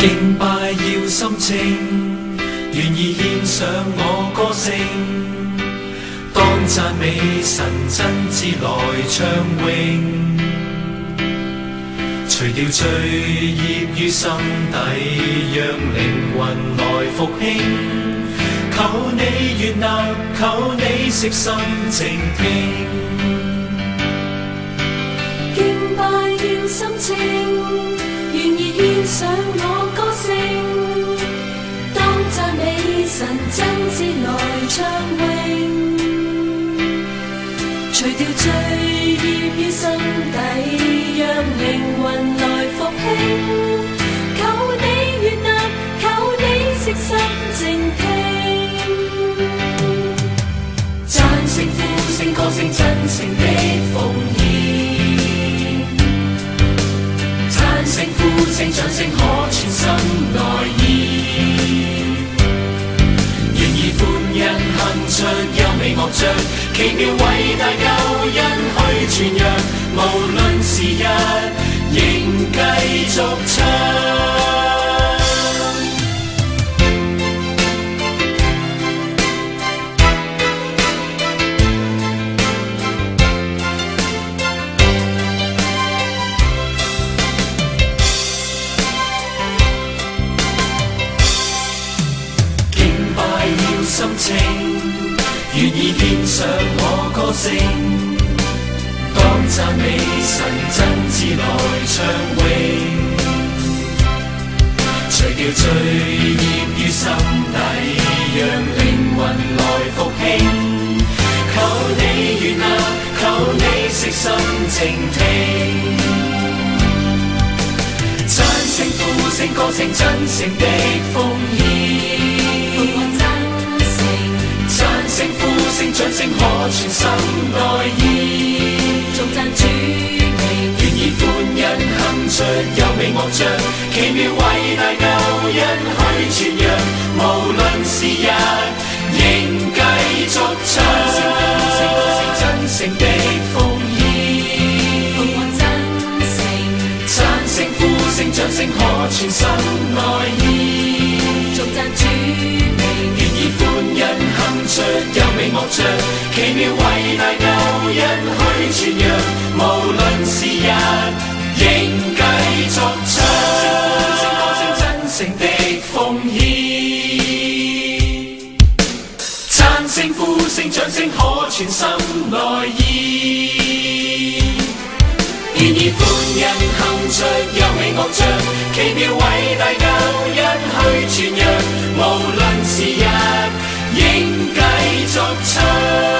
敬拜要心清，願意獻上我歌聲，當讚美神真摯來唱詠，除掉罪孽於心底，讓靈魂來復興。求你悅納，求你悉心靜聽。敬拜要心清，願意獻上我歌聲，當讚美神真摯來唱詠，除掉罪孽於心底，讓靈魂來復興。求你悅納，求你悉心靜聽。讚聲呼聲歌聲真誠的奉獻，讚聲呼聲掌聲可傳心內意，願意歡欣哼出優美樂章，奇妙偉大救恩去傳揚，無論時日仍繼續唱。心情願意獻上我歌聲，當讚美神真摯來唱詠，除掉罪孽於心底，讓靈魂來復興。求你悅納，求你悉心靜聽。讚聲呼聲歌聲真誠的奉獻，讚聲呼聲掌聲可傳心內意，頌讚主名，願意歡欣哼出優美樂章，奇妙偉大救恩去傳揚，無論時日仍繼續唱。讚聲呼聲歌聲真誠的奉獻，讚聲呼聲掌聲可傳心內意，頌讚主名，願意歡欣哼出優美樂章，奇妙偉大救恩去傳揚，無論時日仍繼續唱。真誠的奉獻，讚聲呼聲掌聲可傳心內意，願意歡欣哼出優美樂章，奇妙偉大救恩去傳揚，無論時日仍繼續唱。